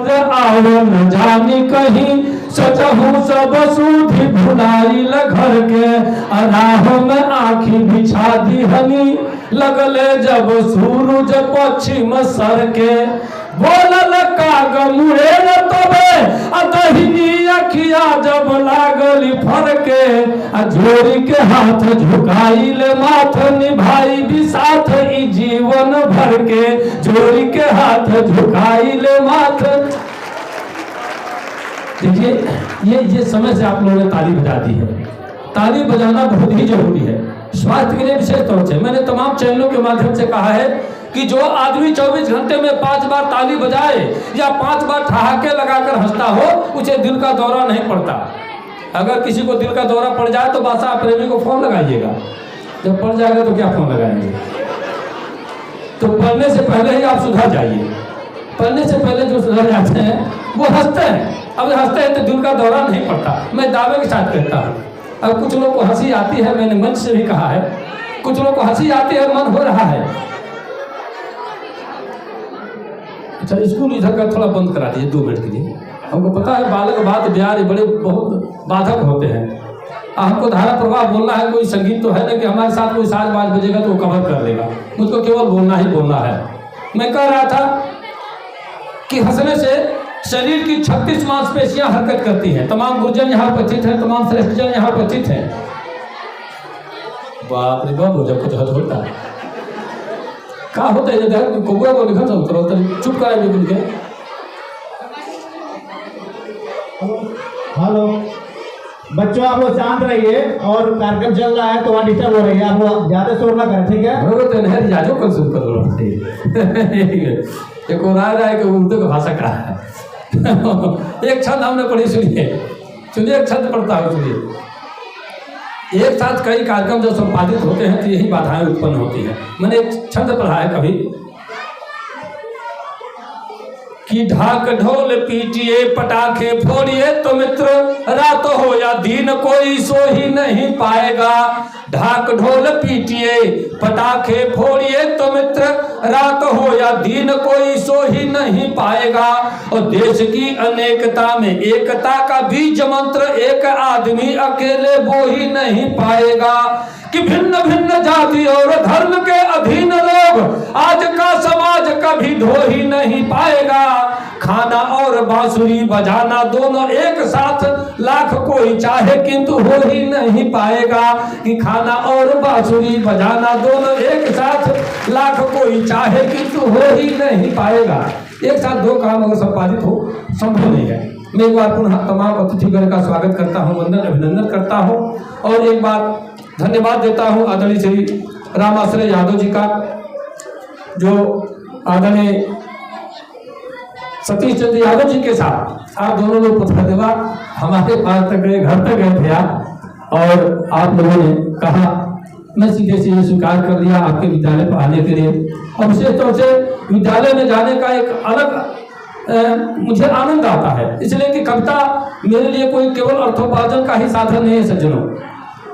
रात आओ न जानी कहीं, सचहु सब सूधी भुलाइल घर के, राह में आँखी बिछा दी हनी, लगले जब सूरज पश्चिम सर के, बोलल काग मुड़े न तबे, अतहिनी अखिया जब लागली फरके, जोड़ी के हाथ झुकाइल माथ, निभाई भी साथ ई जीवन भर के, जोड़ी के हाथ झुकाइल माथ। देखिए ये समय से आप लोगों ने ताली बजा दी है। ताली बजाना बहुत ही जरूरी है स्वास्थ्य के लिए विशेष तौर से। मैंने तमाम चैनलों के माध्यम से कहा है कि जो आदमी 24 घंटे में 5 बार ताली बजाए या 5 बार ठहाके लगाकर हंसता हो, उसे दिल का दौरा नहीं पड़ता। अगर किसी को दिल का दौरा पड़ जाए तो बादशाह प्रेमी को फोन लगाइएगा, जब पड़ जाएगा तो क्या फोन लगाएंगे। तो पढ़ने से पहले ही आप सुधर जाइए। पढ़ने से पहले जो सुधर जाते हैं वो हंसते हैं। अब हंसते हैं तो दिल का दौरा नहीं पड़ता। मैं दावे के साथ कहता हूँ। अब कुछ लोग को हंसी आती है, मैंने मंच से भी कहा है, कुछ लोग को हंसी आती है, मन हो रहा है। अच्छा, स्कूल इधर का थोड़ा बंद करा दीजिए 2 मिनट के लिए। हमको पता है बालक बात बिहार बड़े बहुत बाधक होते हैं। हमको धारा प्रवाह बोलना है, कोई संगीत तो है ना कि हमारे साथ कोई साज बाज बजेगा तो वो कवर कर लेगा। मुझको केवल बोलना ही बोलना है। मैं कह रहा था कि हंसने से शरीर की 36 मांसपेशियां हरकत करती हैं। तमाम गुरुजन यहाँ उपस्थित हैं, तमाम श्रेष्ठजन यहाँ उपस्थित हैं। बाप रे बाप, जब कुछ हद होता है क्या होता है जब कौआ को लिखा तो चुप कराएंगे बोल के। हेलो बच्चों, आप लोग शांत रहिए और कार्यक्रम चल रहा है तो वहाँ डिस्टर्ब हो रही है। आप लोग ज्यादा शोर ना करें, ठीक है। तो नहर जाजो कल सुन कर एक और रहा है कि उर्दू की भाषा का है। एक छंद हमने पढ़ी, सुनिए एक छंद पढ़ता हूँ, सुनिए। एक साथ कई कार्यक्रम जब संपादित होते हैं तो यही बाधाएं उत्पन्न होती हैं। मैंने एक छंद पढ़ा है कभी कि ढाक ढोल पीटिए पटाखे फोड़िए तो मित्र, रात हो या दिन कोई सो ही नहीं पाएगा। ढाक ढोल पीटिए पटाखे फोड़िए तो मित्र, रात हो या दिन कोई सो ही नहीं पाएगा। और देश की अनेकता में एकता का बीज मंत्र एक आदमी अकेले वो ही नहीं पाएगा। कि भिन्न भिन्न जाति और धर्म के अधीन लोग आज का समाज कभी ढो ही नहीं पाएगा। खाना और बांसुरी बजाना दोनों एक साथ लाख कोई चाहे किंतु हो ही नहीं पाएगा। कि खाना और बांसुरी बजाना दोनों एक साथ लाख कोई चाहे किंतु हो ही नहीं पाएगा। एक साथ 2 काम अगर संपादित हो संभव नहीं है। मैं एक बार पुनः तमाम अतिथिगण का स्वागत करता हूँ, वंदन अभिनंदन करता हूँ और एक बार धन्यवाद देता हूँ आदरणीय श्री रामाश्रय यादव जी का, जो आदरणीय सतीश चंद्र यादव जी के साथ आप दोनों लोग पत्रदेवा हमारे पास तक गए, घर तक गए थे आप, और आप लोगों ने कहा, मैं सीधे सीधे स्वीकार कर लिया आपके विद्यालय पर आने के लिए। और विशेष तौर से विद्यालय में जाने का एक अलग मुझे आनंद आता है, इसलिए कि कविता मेरे लिए कोई केवल अर्थोपार्जन का ही साधन नहीं है सज्जनों।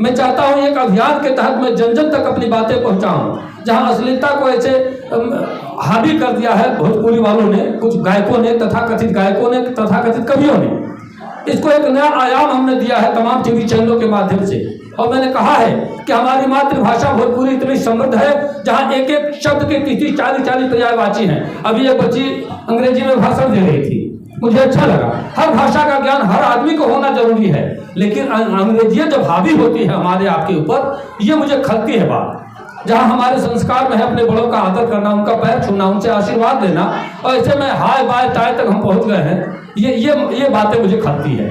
मैं चाहता हूं एक अभियान के तहत मैं जन जन तक अपनी बातें पहुंचाऊं। जहां अश्लीलता को ऐसे हावी कर दिया है भोजपुरी वालों ने, कुछ गायकों ने, तथाकथित गायकों ने, तथाकथित कवियों ने, इसको एक नया आयाम हमने दिया है तमाम टीवी चैनलों के माध्यम से। और मैंने कहा है कि हमारी मातृभाषा भोजपुरी इतनी समृद्ध है जहां एक एक शब्द के 30-40 पर्यायवाची हैं। अभी एक बच्ची अंग्रेजी में भाषण दे रही थी, मुझे अच्छा लगा। हर भाषा का ज्ञान हर आदमी को होना जरूरी है, लेकिन अंग्रेजियत जब हावी होती है हमारे आपके ऊपर, ये मुझे खलती है बात। जहां हमारे संस्कार में है अपने बड़ों का आदर करना, उनका पैर छूना, उनसे आशीर्वाद लेना, और ऐसे में हाय बाय टाय तक हम पहुंच गए हैं, ये बातें मुझे खलती है।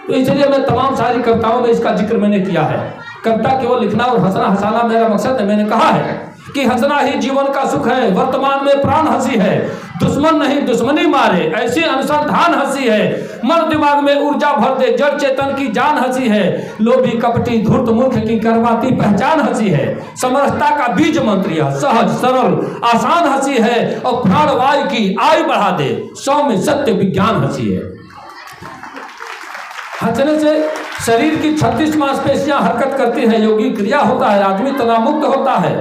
तो इसलिए मैं तमाम सारी कविताओं में इसका जिक्र मैंने किया है। कविता केवल लिखना और हंसना हंसाना मेरा मकसद है। मैंने कहा है कि हंसना ही जीवन का सुख है, वर्तमान में प्राण हंसी है, दुश्मन नहीं दुश्मनी मारे ऐसी अनुसंधान हंसी है, मन दिमाग में ऊर्जा भर दे जड़ चेतन की जान हंसी है, लोभी कपटी धूर्त मूर्ख की करवाती पहचान हंसी है, समरसता का बीज मंत्र यह सहज सरल आसान हंसी है, और प्राणवायु की आयु बढ़ा दे सौम्य सत्य विज्ञान हंसी है। हंसने से शरीर की 36 मांसपेशियां हरकत करती है, योगी क्रिया होता है, आदमी तनाव मुक्त होता है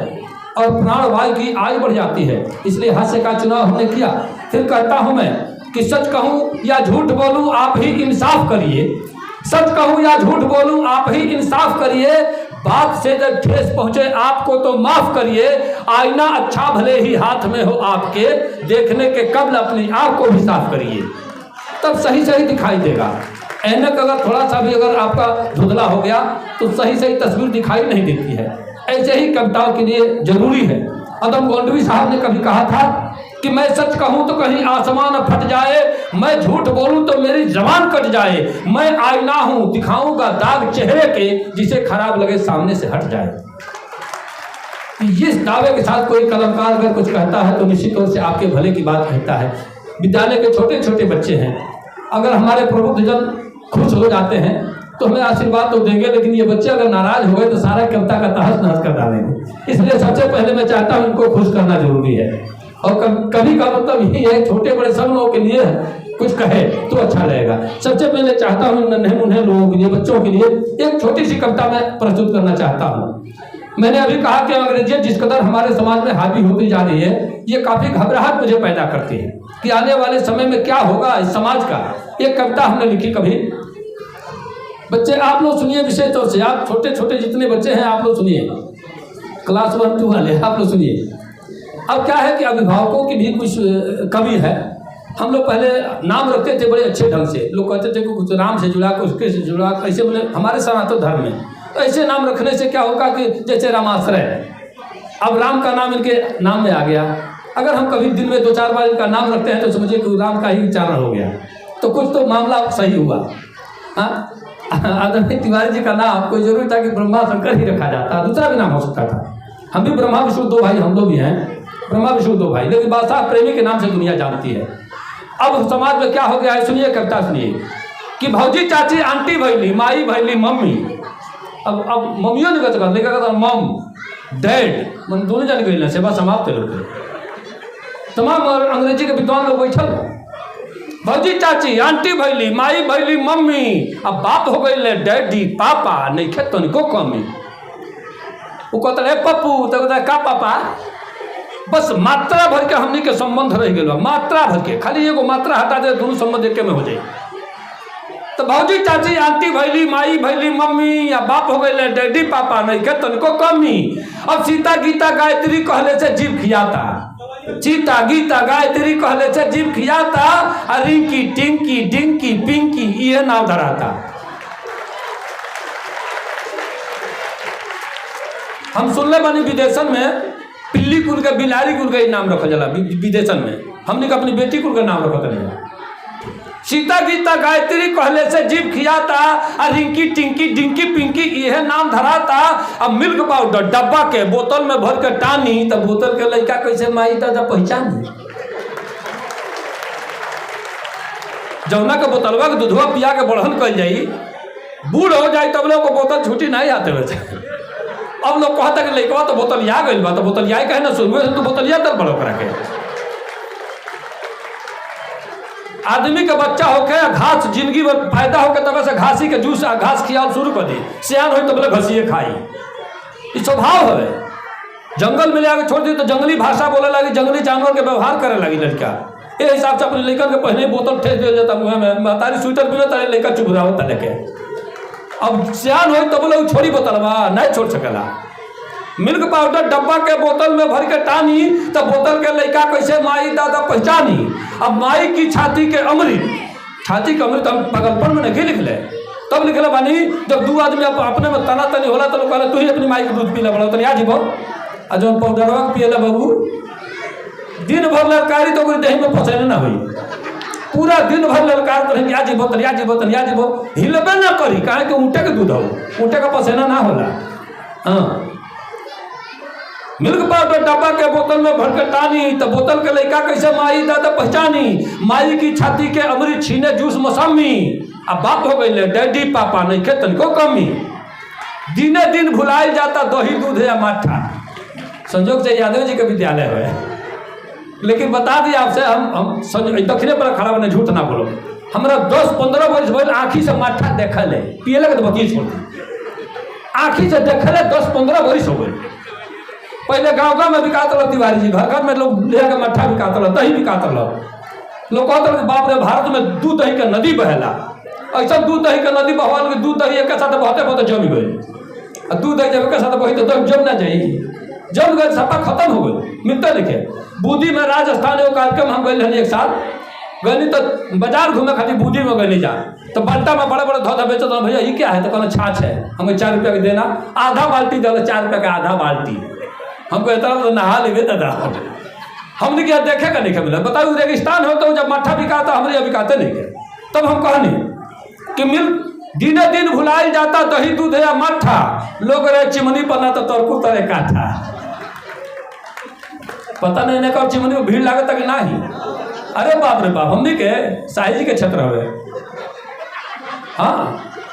और प्राणवायु की आयु बढ़ जाती है। इसलिए हास्य का चुनाव हमने किया। फिर कहता हूं मैं कि सच कहूं या झूठ बोलूं आप ही इंसाफ करिए, सच कहूं या झूठ बोलूं आप ही इंसाफ करिए, बात से जब ठेस पहुंचे आपको तो माफ करिए, आईना अच्छा भले ही हाथ में हो आपके, देखने के कबल अपनी आँख को भी साफ करिए, तब सही सही दिखाई देगा। ऐनक अगर थोड़ा सा भी अगर आपका धुंधला हो गया तो सही सही तस्वीर दिखाई नहीं देती है। ऐसे ही कविताओं के लिए जरूरी है। अदम गोंडवी साहब ने कभी कहा था कि मैं सच कहूं तो कहीं आसमान फट जाए, मैं झूठ बोलूं तो मेरी जबान कट जाए, मैं आईना हूं दिखाऊंगा दाग चेहरे के, जिसे खराब लगे सामने से हट जाए। इस दावे के साथ कोई कलमकार अगर कुछ कहता है तो निश्चित तौर से आपके भले की बात कहता है। विद्यालय के छोटे छोटे बच्चे हैं, अगर हमारे प्रबुद्धजन खुश हो जाते हैं तो हमें आशीर्वाद तो देंगे, लेकिन ये बच्चे अगर नाराज हो गए तो सारा कविता का तहस नहस कर डालेंगे। इसलिए सबसे पहले मैं चाहता हूँ इनको खुश करना जरूरी है। और कभी का मतलब यही है, छोटे बड़े सब लोगों के लिए कुछ कहे तो अच्छा लगेगा। सबसे पहले चाहता हूँ नन्हे मुन्हे लोगों के लिए, बच्चों के लिए एक छोटी सी कविता मैं प्रस्तुत करना चाहता हूँ। मैंने अभी कहा कि अंग्रेजियत जिस कदर हमारे समाज में हावी होती जा रही है, ये काफी घबराहट मुझे पैदा करती है कि आने वाले समय में क्या होगा इस समाज का। एक कविता हमने लिखी कभी। बच्चे आप लोग सुनिए, विशेष तौर से आप छोटे छोटे जितने बच्चे हैं आप लोग सुनिए, क्लास 1 2 वाले आप लोग सुनिए। अब क्या है कि अभिभावकों की भी कुछ कमी है। हम लोग पहले नाम रखते थे बड़े अच्छे ढंग से, लोग कहते थे कि कुछ राम से जुड़ा कुछ उसके से जुड़ा, ऐसे बोले हमारे सनातन धर्म में तो ऐसे नाम रखने से क्या होगा कि जैसे रामाश्रय, अब राम का नाम इनके नाम में आ गया। अगर हम कभी दिन में 2-4 बार इनका नाम रखते हैं तो समझिए कि राम का ही उच्चारण हो गया, तो कुछ तो मामला सही हुआ। आदरणीय तिवारी जी का नाम कोई जरूरी था कि ब्रह्मा शंकर ही रखा जाता, दूसरा भी नाम हो सकता था। हम भी ब्रह्मा विष्णु 2 भाई, हम लोग भी हैं ब्रह्मा विष्णु 2 भाई, लेकिन बादशाह प्रेमी के नाम से दुनिया जानती है। अब समाज में क्या हो गया है, सुनिए कविता सुनिए कि भौजी चाची आंटी भैली माई भैली मम्मी। अब मम्मियों ने कहता लेकर मम डैड मन दोनों जाने गई सेवा समाप्त है। लोग तमाम अंग्रेजी के विद्वान लोग बैठल, भौजी चाची आंटी भैली माई भैली मम्मी, अब बाप हो गई डैडी पापा, नहीं खेत को कमी। वो कहता है पप्पू, तो कहता है का पापा, बस मात्रा भर के हमनी के संबंध रह गए, मात्रा भर के, खाली एगो मात्रा हटा दे दोनों संबंध एक में हो जाए। तो भौजी चाची आंटी भैली माई भैली मम्मी, या बाप हो गए डैडी पापा, नहीं के तनिको कमी। अब सीता गीता गायत्री कहले से जीव खियाता, सीता गीता गायत्री कहले से जीव खियाता, रिंकी टिंकी डिंकी पिंकी ये नाव धराता। हम सुनले बानी विदेशन में पिल्ली कुल के बिलारी कुल के नाम रखल जाला, विदेशन में हमने का अपनी बेटी कुल का नाम रखत नहीं। सीता गीता गायत्री कहले से जीव खियाता, रिंकी टिंकी डिंकी पिंकी यह नाम धराता। अब मिल्क पाउडर डब्बा के बोतल में भर के टानी, तब बोतल के लड़का कैसे माई दादा पहचानी। जौना के बोतलवा के दूधवा पिया के बढ़न कल जाई, बूढ़ हो जाए तब लोग को बोतल छूटी नहीं आते वैसे। अब लोग कहता कि लड़का तो बोतलिया गई बा, तो बोतलिया कहे ना शुरू से तो बोतलिया तर बड़ो करा के। आदमी के बच्चा होके घास जिंदगी में फायदा होके तब से घासी के जूस घास खिया शुरू कर दी, सियान हो तो बोले घसिए खाई, ये स्वभाव है। जंगल में जाकर छोड़ दी तो जंगली भाषा बोले लगी, जंगली जानवर के व्यवहार करे लगी लड़का। ये हिसाब से अपने लड़का के पहले बोतल ठेस दिया जाता मुँह में, तारी स्वेटर पीना तारी लड़का चुप रहा होता लेके। अब सियान हो तो बोले छोड़ी बोतलवा नहीं छोड़ सकेला। मिल्क पाउडर डब्बा के बोतल में भर के टानी, तब बोतल के लड़का कैसे माई दादा पहचानी। अब माई की छाती के अमृत, छाती के अमृत हम पागलपन में नहीं लिख ले, तब लिखले बानी जब 2 आदमी अपने में तना तनी होला तो लोग कहले तू ही अपनी माई के दूध पीला बड़ा तो याद जीबो। आ जो पाउडरवा पियला बाबू दिन भर ललकारी तो देह में फसेले ना हुई, पूरा दिन भर ललकार तो याद जीबो तो याद जीबो तो याद जीबो, हिलबे ना करी काहे कि ऊँटे के दूध हो, ऊँटे का पसेना ना होला। हाँ मिल्क पाउडर डब्बा के बोतल में भर के टानी, तो बोतल के लड़का कैसे माई दादा पहचानी। माई की छाती के अमृत छीने जूस मौसमी, अब बाप हो गई डैडी पापा नहीं के तनिको कमी। दिने दिन भुलाइल जाता दही दूध या माठा। संजोग से यादव जी के विद्यालय है, लेकिन बता दी आपसे हम दक्षिणे पर खड़ा बने, झूठ ना बोलो। हमारा 10-15 वर्ष भर आँखी से माठा देखल है, पिए लगे तो बतिए छोड़ आँखी से देखल है, 10-15 वर्ष हो गए। पहले गाँव में बिकात रहा तिवारी जी, घर घर में लोग ले के मट्ठा बिकात रहा, दही बिकात रहा। लोग कहते हैं बाप रे भारत में दूध दही का नदी बहेला, ऐसा दूध दही का नदी बहवाल के दूध दही एक साथ बहते बहते जम गए। दूध दही जब एक साथ बही तो जम ना जाएगी, जम गए सपा खत्म हो गए, मिलते लिखे। बूंदी में राजस्थान एगो कार्यक्रम हम गए एक साथ गए तो बाजार घूमे खातिर बूंदी में गए जा, तो बल्टा में बड़े बड़े धोधा बेचो तो भैया ये क्या है, तो कहना छाछ है, हमें 4 रुपया के देना, आधा बाल्टी दिला 4 रुपया का आधा बाल्टी, हमको इतना तो नहा लेवे दादा। हमने क्या देखे का नहीं मिला, बताओ रेगिस्तान हो तो जब मट्ठा बिकाता हमारे यहाँ बिकाते नहीं के। तब हम कहने कि मिल दिने दिन भुलाइल जाता दही दूध या मट्ठा, लोग रहे चिमनी पन्ना तो तोरकू तरे काठा। पता नहीं कब चिमनी में भीड़ लागत कि नहीं। अरे बाप रे बाप, हमने के साई जी के क्षेत्र हुए, हाँ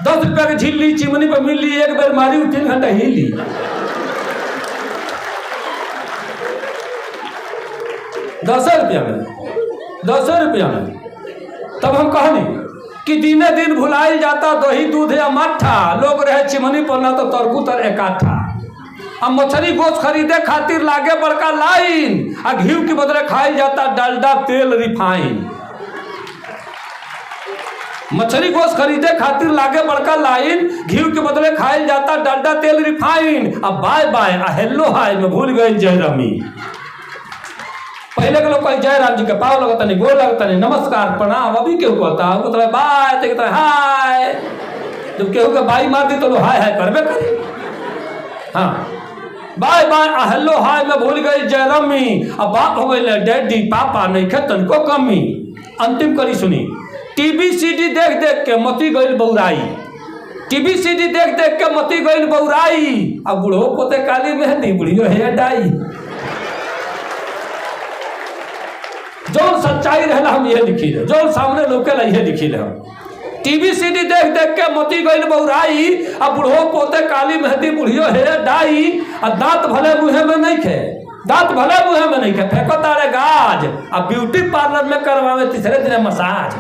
10 रुपया की झिल्ली चिमनी पर मिल ली, एक बार मारी 3 घंटा हिल ली। दस रुपया में। तब हम कहने कि दिने दिन भुलाइल जाता दही दूध या मट्ठा, लोग रहे चिमनी पन्ना तो तरकू तर एकाठा। अब मछली गोश्त खरीदे खातिर लागे बड़का लाइन, आ घी के बदले खाई जाता डालडा तेल रिफाइन। मछली गोश्त खरीदे खातिर लागे बड़का लाइन, घी के बदले खाई जाता डालडा तेल रिफाइन। अब बाय बाय आ हेलो हाय में भूल गए जयरामी। पहले के लोग कहे जय राम जी के पाव लगता नहीं, गोल लगता नहीं, नमस्कार प्रणाम। अभी केहू कहता है तो बाय तो कहता हाय, जब केहू के बाई मार दी तो लोग हाय हाय करबे करी। हाँ बाय बाय हेलो हाय में भूल गई जयरामी। अब बाप हो गए डैडी पापा नहीं खेतन को कमी। अंतिम कड़ी सुनी, टीवी सीडी देख देख के मती गई बौराई, टीवी सीडी देख देख के मती गई बौराई। अब बूढ़ो पोते काली मेहंदी बुढ़ियो है डाई। जो सच्चाई रहला हम ये लिखी रहे, जो सामने लोग ये लिखी रहे। हम टीवी सीडी देख देख के मती गई बौराई, अब बूढ़ो पोते काली मेहंदी बुढ़ियो है डाई। और दांत भले मुँहे में नहीं खे, दांत भले मुँहे में नहीं खे, फेंको तारे गाज। अब ब्यूटी पार्लर में करवावे तीसरे दिन मसाज।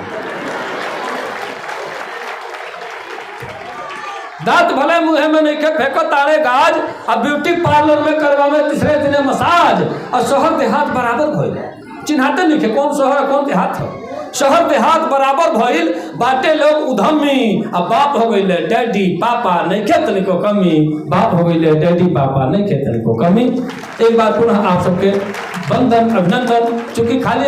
दांत भले मुँहे में नहीं खे, फेंको तारे गाज। अब ब्यूटी पार्लर में करवावे तीसरे दिन मसाज। और शहर देहात बराबर भइल, चिन्हाते नहीं खे कौन शहर कौन देहात है। शहर देहात बराबर भइल, बाटे लोग उधमी। अब बाप हो गई डैडी पापा नहीं खेतन को कमी, बाप हो गई डैडी पापा नहीं खेतन को कमी। एक बार पुनः आप सबके वंदन अभिनंदन, चूंकि खाली